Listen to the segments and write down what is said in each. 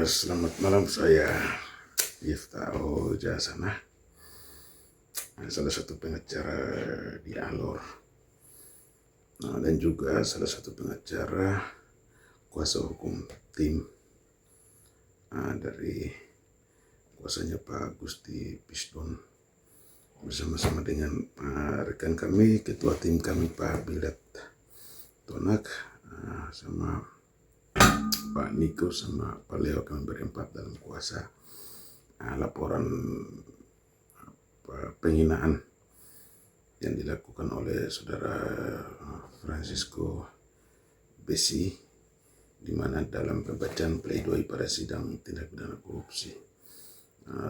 Selamat malam, saya Iftao Jasana, salah satu pengacara di Alor, dan juga salah satu pengacara kuasa hukum tim dari kuasanya Pak Gusti Pisdon, bersama-sama dengan rekan kami, ketua tim kami Pak Bilat Tonak, sama Pak Niko sama Pak Leo. Kami berempat dalam kuasa laporan penghinaan yang dilakukan oleh saudara Francisco Besi, di mana dalam pembacaan pledoi pada sidang tindak pidana korupsi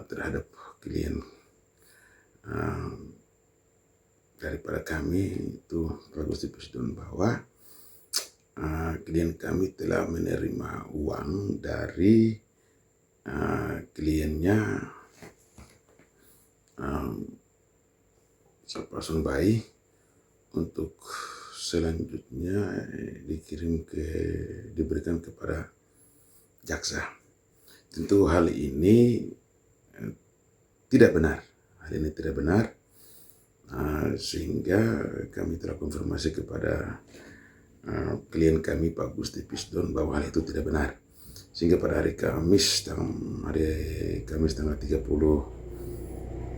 terhadap klien daripada kami itu Pak Gusti Presiden, bahwa klien kami telah menerima uang dari kliennya Sapasun Bayi untuk selanjutnya diberikan kepada jaksa. Tentu hal ini tidak benar. Sehingga kami telah konfirmasi kepada klien kami Pak Gusti Pisdon bahwa hal itu tidak benar. Sehingga pada hari Kamis tanggal 30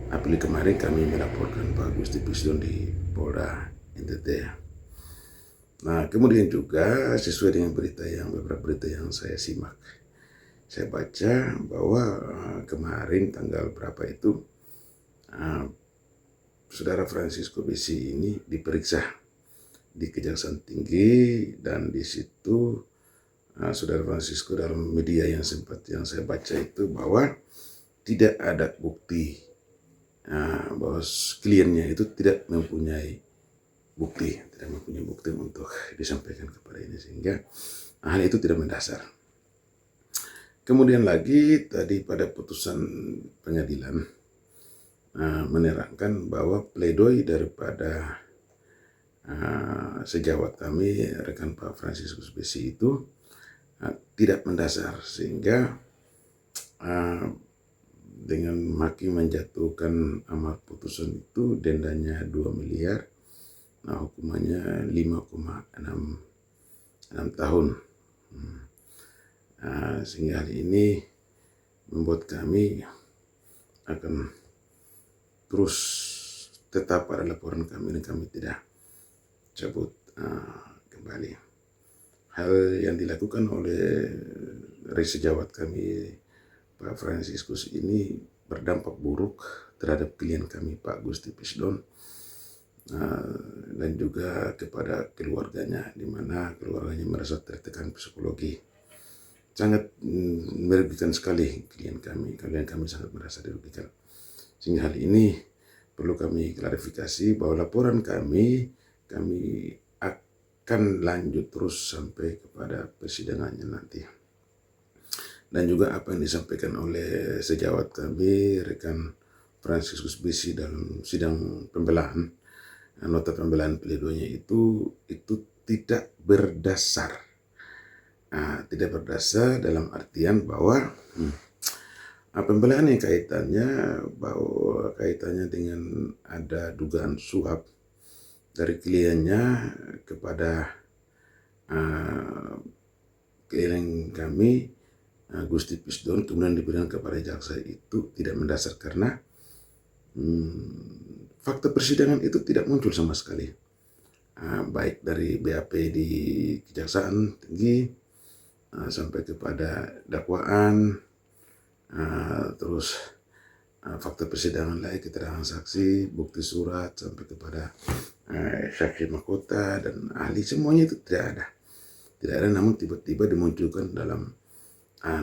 April kemarin kami melaporkan Pak Gusti Pisdon di Polda NTT. Nah, kemudian juga sesuai dengan beberapa berita yang saya simak, saya baca bahwa kemarin tanggal berapa itu saudara Francisco Besi ini diperiksa di Kejaksaan Tinggi, dan di situ saudara Francisco dalam media yang saya baca itu bahwa tidak ada bukti, bahwa kliennya itu tidak mempunyai bukti untuk disampaikan kepada ini, sehingga hal itu tidak mendasar. Kemudian lagi tadi pada putusan pengadilan menerangkan bahwa pledoi daripada sejawat kami, rekan Pak Franciscus Besi itu tidak mendasar, sehingga dengan hakim menjatuhkan amar putusan itu dendanya 2 miliar, hukumannya 5,6 tahun. Sehingga hal ini membuat kami akan terus tetap pada laporan kami, dan kami tidak cabut kembali. Hal yang dilakukan oleh sejawat kami Pak Franciscus ini berdampak buruk terhadap klien kami Pak Gusti Pisdon, dan juga kepada keluarganya, di mana keluarganya merasa tertekan psikologi. Sangat merugikan sekali klien kami sangat merasa dirugikan. Sehingga hal ini perlu kami klarifikasi bahwa laporan kami akan lanjut terus sampai kepada persidangannya nanti. Dan juga apa yang disampaikan oleh sejawat kami, rekan Franciscus Besi dalam sidang pembelaan, nota pembelaan pledoinya itu tidak berdasar. Tidak berdasar dalam artian bahwa pembelaan yang kaitannya dengan ada dugaan suap dari kliennya kepada klien kami Gusti Pisdon, kemudian diberikan kepada jaksa, itu tidak mendasar karena fakta persidangan itu tidak muncul sama sekali, baik dari BAP di Kejaksaan Tinggi sampai kepada dakwaan, terus fakta persidangan lain, keterangan saksi, bukti surat, sampai kepada saksi mahkota dan ahli, semuanya itu tidak ada, namun tiba-tiba dimunculkan dalam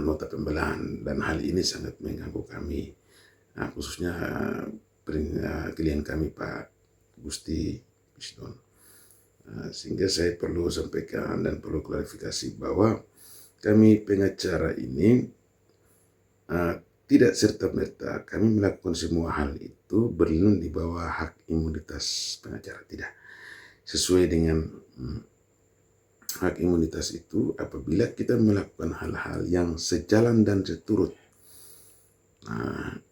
nota pembelaan, dan hal ini sangat mengganggu kami, khususnya klien kami Pak Gusti Pisdon. Sehingga saya perlu sampaikan dan perlu klarifikasi bahwa kami pengacara ini tidak serta-merta kami melakukan semua hal itu berlindung di bawah hak imunitas pengacara, tidak. Sesuai dengan hak imunitas itu apabila kita melakukan hal-hal yang sejalan dan seturut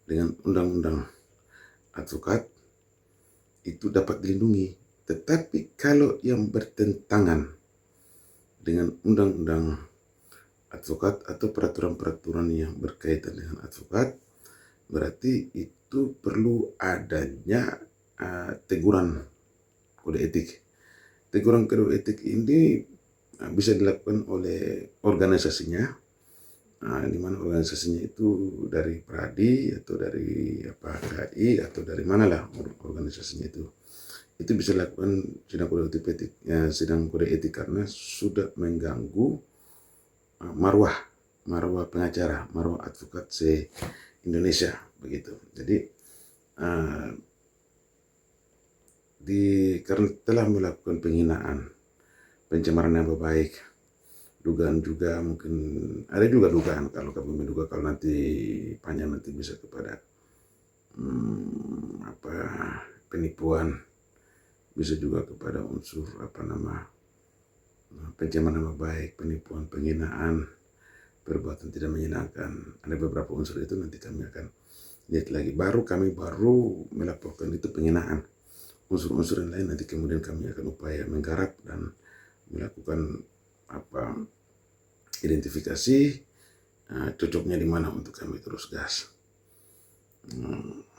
dengan undang-undang advokat, itu dapat dilindungi. Tetapi kalau yang bertentangan dengan undang-undang advokat atau peraturan-peraturan yang berkaitan dengan advokat, berarti itu perlu adanya teguran kode etik. Teguran kode etik ini bisa dilakukan oleh organisasinya, di mana organisasinya itu dari Pradi atau dari KI atau dari manalah organisasinya itu. Itu bisa dilakukan sidang kode etik, sidang kode etik karena sudah mengganggu marwah pengacara, marwah advokat se-Indonesia begitu. Jadi karena telah melakukan penghinaan, pencemaran nama baik, dugaan juga mungkin ada juga dugaan, kalau kami menduga kalau nanti panjang nanti bisa kepada penipuan, bisa juga kepada unsur pencemaran nama baik, penipuan, penghinaan, perbuatan tidak menyenangkan. Ada beberapa unsur itu nanti kami akan lihat lagi. Kami baru melaporkan itu penghinaan. Unsur-unsur yang lain nanti kemudian kami akan upaya menggarap dan melakukan identifikasi cocoknya di mana untuk kami terus gas.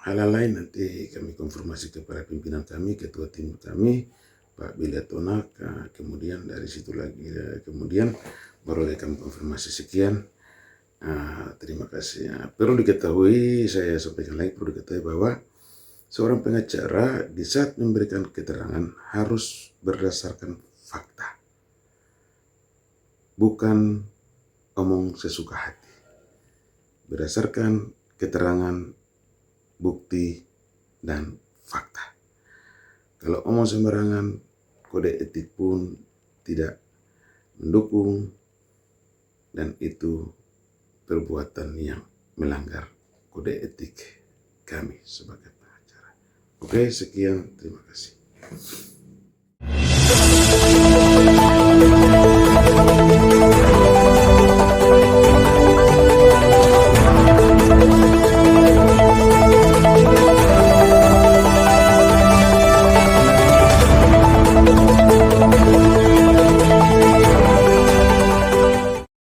Hal lain nanti kami konfirmasi kepada pimpinan kami, ketua tim kami, Pak Bilatona, kemudian dari situ lagi, kemudian baru kami konfirmasi. Sekian, terima kasih. Perlu diketahui, saya sampaikan lagi, perlu diketahui bahwa seorang pengacara di saat memberikan keterangan harus berdasarkan fakta, bukan omong sesuka hati. Berdasarkan keterangan, bukti, dan fakta. Kalau omong sembarangan, kode etik pun tidak mendukung, dan itu perbuatan yang melanggar kode etik kami sebagai pengacara. Oke, sekian, terima kasih.